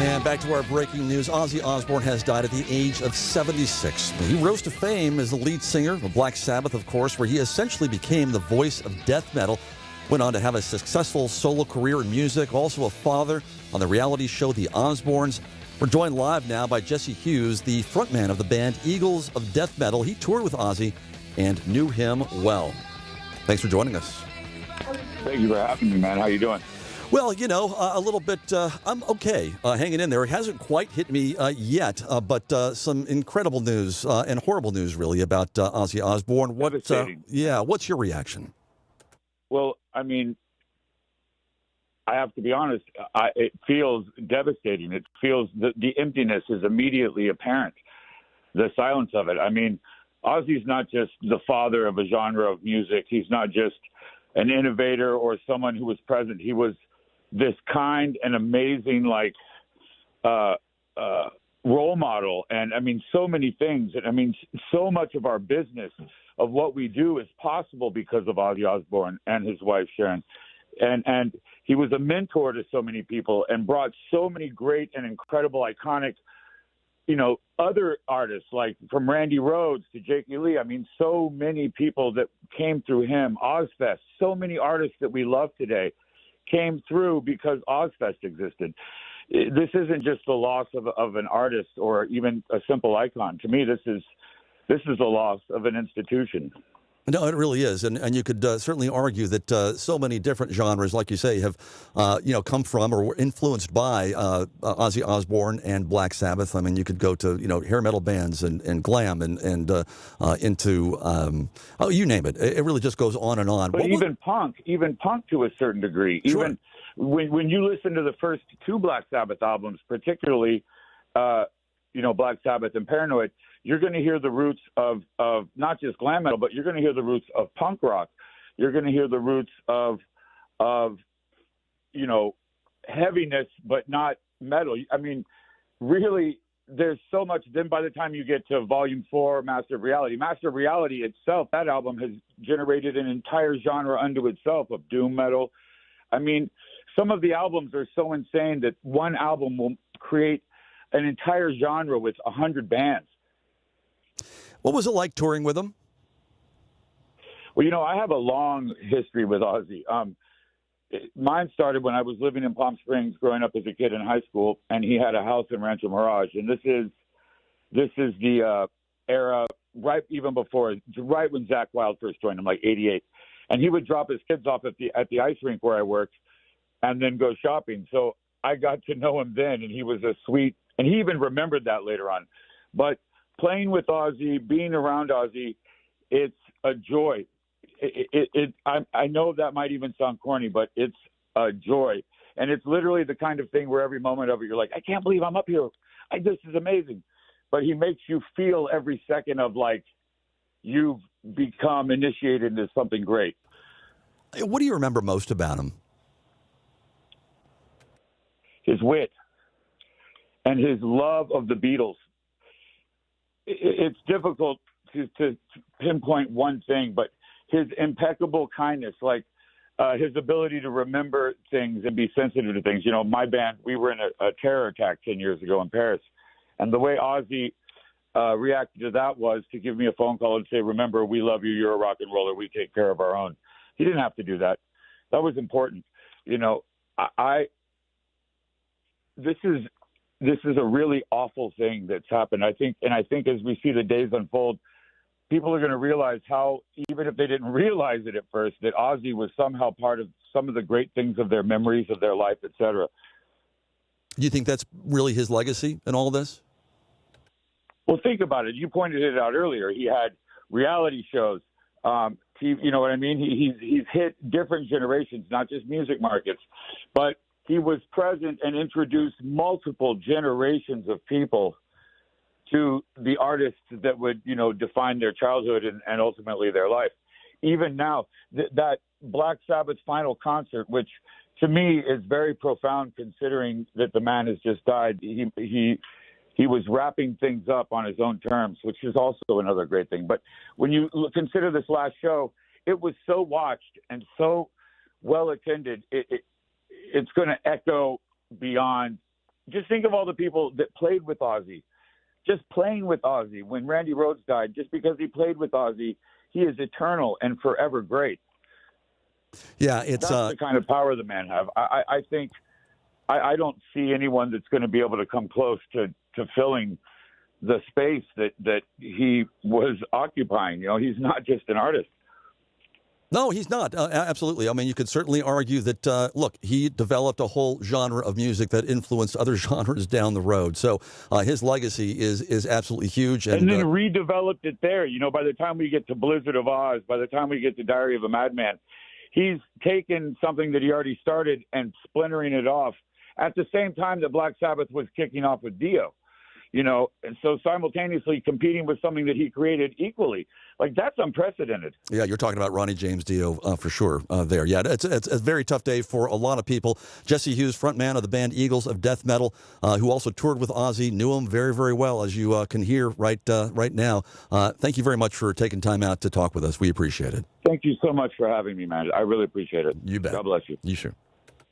And back to our breaking news. Ozzy Osbourne has died at the age of 76. He rose to fame as the lead singer of Black Sabbath, of course, where he essentially became the voice of death metal. Went on to have a successful solo career in music, also a father on the reality show The Osbournes. We're joined live now by Jesse Hughes, the frontman of the band Eagles of Death Metal. He toured with Ozzy and knew him well. Thanks for joining us. Thank you for having me, man. How you doing? Well, you know, a little bit, I'm okay, hanging in there. It hasn't quite hit me yet, but some incredible news and horrible news, really, about Ozzy Osbourne. What's your reaction? Well, I mean, I have to be honest, it feels devastating. It feels the emptiness is immediately apparent, the silence of it. I mean, Ozzy's not just the father of a genre of music. He's not just an innovator or someone who was present. He was this kind and amazing, role model. And I mean, so many things. And I mean, so much of our business of what we do is possible because of Ozzy Osbourne and his wife, Sharon. And he was a mentor to so many people and brought so many great and incredible, iconic, other artists, like from Randy Rhoads to Jakey Lee. I mean, so many people that came through him. Ozfest, so many artists that we love today came through because Ozfest existed. This isn't just the loss of an artist or even a simple icon. To me, this is the loss of an institution. No, it really is, and you could certainly argue that so many different genres, like you say, have come from or were influenced by Ozzy Osbourne and Black Sabbath. I mean, you could go to hair metal bands and glam and into you name it. It really just goes on and on. But even punk to a certain degree. Sure. Even when you listen to the first two Black Sabbath albums, particularly Black Sabbath and Paranoid, you're going to hear the roots of not just glam metal, but you're going to hear the roots of punk rock. You're going to hear the roots of heaviness, but not metal. I mean, really, there's so much. Then by the time you get to Volume 4, Master of Reality itself, that album has generated an entire genre unto itself of doom metal. I mean, some of the albums are so insane that one album will create an entire genre with 100 bands. What was it like touring with him? Well, I have a long history with Ozzy. Mine started when I was living in Palm Springs, growing up as a kid in high school, and he had a house in Rancho Mirage. And this is the era right when Zakk Wylde first joined him, like '88. And he would drop his kids off at the ice rink where I worked, and then go shopping. So I got to know him then, and he was a sweet. And he even remembered that later on. But playing with Ozzy, being around Ozzy, it's a joy. I know that might even sound corny, but it's a joy. And it's literally the kind of thing where every moment of it, you're like, I can't believe I'm up here. This is amazing. But he makes you feel every second of like you've become initiated into something great. What do you remember most about him? His wit and his love of the Beatles. It's difficult to pinpoint one thing, but his impeccable kindness, like his ability to remember things and be sensitive to things. My band, we were in a terror attack 10 years ago in Paris. And the way Ozzy reacted to that was to give me a phone call and say, remember, we love you. You're a rock and roller. We take care of our own. He didn't have to do that. That was important. This is a really awful thing that's happened. I think as we see the days unfold, people are going to realize how, even if they didn't realize it at first, that Ozzy was somehow part of some of the great things of their memories of their life, etc. Do you think that's really his legacy in all this? Well, think about it. You pointed it out earlier. He had reality shows. You know what I mean? He's hit different generations, not just music markets, but he was present and introduced multiple generations of people to the artists that would, define their childhood and ultimately their life. Even now, that Black Sabbath final concert, which to me is very profound considering that the man has just died. He was wrapping things up on his own terms, which is also another great thing. But when you consider this last show, it was so watched and so well attended. It's going to echo beyond just think of all the people that played with Ozzy. Just playing with Ozzy, when Randy Rhoads died, just because he played with Ozzy, he is eternal and forever great. Yeah, it's that's the kind of power the man have. I think I don't see anyone that's going to be able to come close to filling the space that he was occupying. You know, he's not just an artist. No, he's not. Absolutely. I mean, you could certainly argue that, look, he developed a whole genre of music that influenced other genres down the road. So his legacy is absolutely huge. And then redeveloped it there. You know, by the time we get to Blizzard of Oz, by the time we get to Diary of a Madman, he's taken something that he already started and splintering it off at the same time that Black Sabbath was kicking off with Dio. You know, and so simultaneously competing with something that he created equally. Like, that's unprecedented. Yeah, you're talking about Ronnie James Dio for sure there. Yeah, it's a very tough day for a lot of people. Jesse Hughes, frontman of the band Eagles of Death Metal, who also toured with Ozzy, knew him very, very well, as you can hear right now. Thank you very much for taking time out to talk with us. We appreciate it. Thank you so much for having me, man. I really appreciate it. You bet. God bless you. You sure.